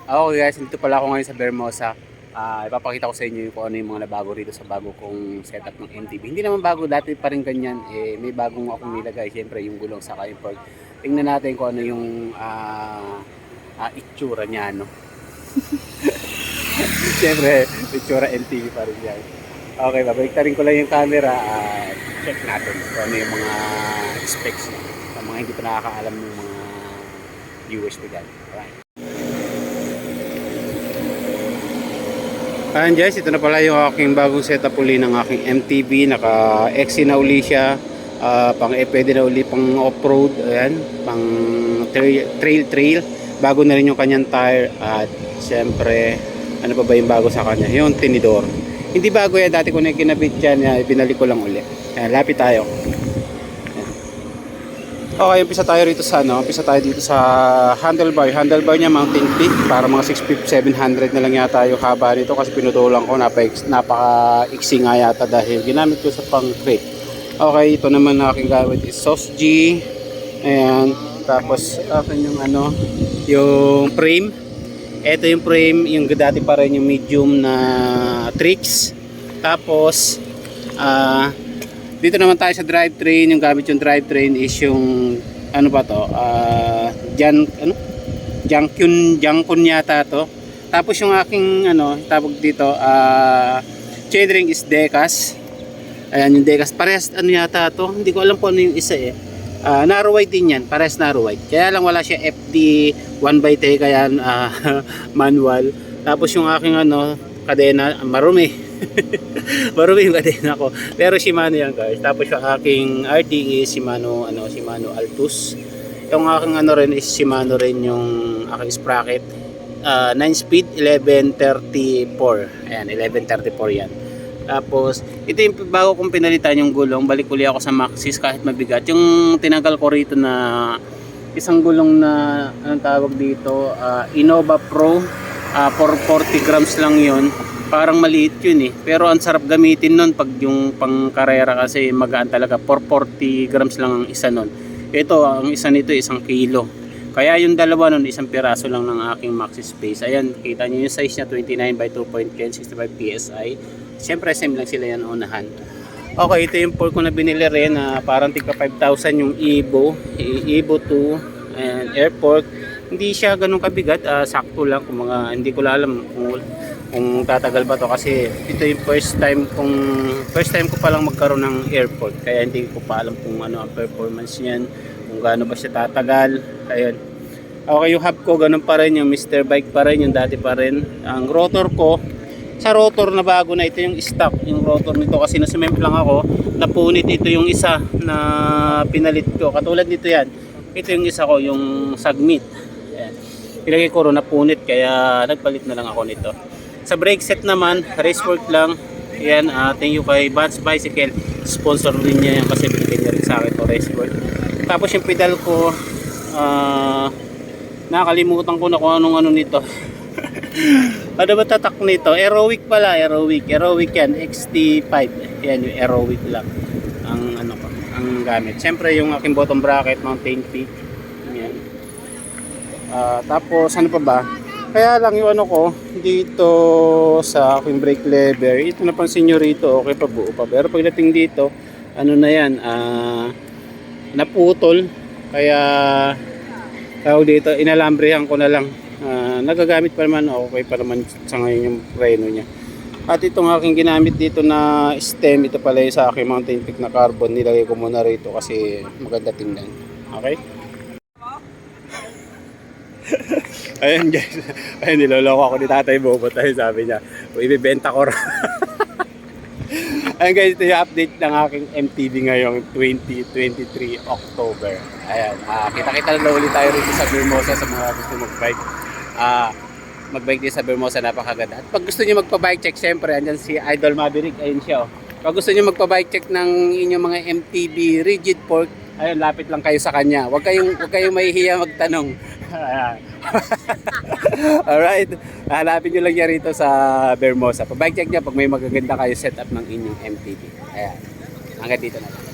Okay guys, dito pala ako ngayon sa Vermosa. Ipapakita ko sa inyo kung ano yung mga nabago rito sa bago kong setup ng MTB. Hindi naman bago, dati pa rin ganyan. May bagong akong nilagay, siyempre yung gulong sa yung fork. Tingnan natin kung ano yung itsura niya, no? Siyempre, itsura MTB pa rin yan. Okay, babaliktarin ko lang yung camera at check natin kung ano yung mga specs niya. Sa mga hindi pa nakakaalam ng mga viewers ko dyan. Alright. Ayan guys, ito na pala yung aking bagong setup uli ng aking MTB. Naka-XC na uli siya. Pwede na uli pang off-road. Ayan, pang trail. Bago na rin yung kanyang tire. At siyempre, ano pa ba yung bago sa kanya? Yung tinidor. Hindi bago yan. Dati ko na kinabit yan. Binalik ko lang uli. Ayan, lapit tayo. Okay, umpisa tayo rito sa umpisa tayo dito sa handlebar. Handlebar niya mountain peak para mga 650, 700 na lang yata yung haba nito kasi pinutulan ko napaka-iksi nga yata dahil ginamit ko sa pang-crate. Okay, ito naman na aking gamit is Sauce G. Ayan, tapos akin yung yung frame. Ito yung frame, yung dati pa rin yung medium na tricks. Tapos dito naman tayo sa drivetrain. Yung gamit yung drivetrain is yung ano ba to? Jankun yata to. Tapos yung aking tawag dito chainring is Decas. Ayan yung Decas. Parehas yata to. Hindi ko alam kung ano yung isa eh. Narrow wide din yan. Parehas narrow wide. Kaya lang wala siya FD 1x10 kaya manual. Tapos yung aking kadena marumi. Marumi yung kadena ko. Pero Shimano yan guys. Tapos yung aking RT is Shimano Altus. Yung aking rin is Shimano rin yung aking sprocket. 9 speed 1134. Ayan 1134 yan. Tapos ito yung bago kong pinalitan yung gulong. Balik uli ako sa Maxxis kahit mabigat. Yung tinanggal ko rito na isang gulong na anong tawag dito, Innova Pro. 440 grams lang yun. Parang maliit yun eh. Pero ang sarap gamitin nun pag yung pang karera kasi magaan talaga. 440 grams lang ang isa nun. Ito, ang isa nito 1 kilo. Kaya yung dalawa nun, 1 piraso lang ng aking Maxxis Space. Ayan, kita nyo yung size niya, 29 by 2.10, 65 PSI. Siyempre, same lang sila yan unahan. Okay, ito yung fork ko na binili rin. Parang tika 5,000 yung Evo 2 and air fork. Hindi siya ganun kabigat, sakto lang kung hindi ko alam kung tatagal ba to kasi ito yung first time ko pa lang magkaroon ng air fork kaya hindi ko pa alam kung ano ang performance niyan, kung gaano ba siya tatagal. Ayun. Okay, yung hub ko ganun pa rin, yung Mr. Bike pa rin, yung dati pa rin. Ang rotor ko, sa rotor na bago na ito yung stock, yung rotor nito kasi nasumemp lang ako, napunit ito yung isa na pinalit ko. Katulad nito yan. Ito yung isa ko, yung Sagmit. Ilagay ko rin napunit kaya nagpalit na lang ako nito. Sa brake set naman, racework lang. Ayan, thank you kay Vans Bicycle. Sponsor din niya yan kasi binigay niya rin sa akin ito racework. Tapos yung pedal ko, nakalimutan ko na kung anong nito. Ano ba tatak nito? Aerowick pala, Aerowick yan, XT5. Yan yung Aerowick lang ang gamit. Siyempre yung aking bottom bracket, mountain peak. Tapos ano pa ba? Kaya lang yung ko dito sa aking brake lever, ito napansin nyo rito, okay pa, buo pa. Pero pagdating dito, na yan, naputol. Kaya dito, inalambrehan ko na lang. Nagagamit pa naman, okay pa naman sa ngayon yung preno nya. At itong aking ginamit dito na stem, ito pala yung sa aking mountain peak na carbon. Nilagay ko muna rito kasi maganda tingnan. Okay? Ayan guys, ayun, niloloko ako ni Tatay Bobot dahil sabi niya ibibenta ko rin. Ayun guys, ito yung update ng aking MTB ngayong 2023 October. Ayan, kita-kita na ulit tayo rito sa Vermosa sa mga gusto mag-bike. Mag-bike din sa Vermosa, napakaganda. At pag gusto niyo magpa-bike check, syempre andyan si Idol Maverick, ayun siya. Pag gusto niyo magpa-bike check ng inyong mga MTB rigid fork, ayun, lapit lang kayo sa kanya. Huwag kayong mahihiya magtanong. Alright, hanapin nyo lang niya rito sa Vermosa. Pa-bike check niya pag may magaganda kayo setup ng inyong MTB. Ayan, hanggang dito na lang.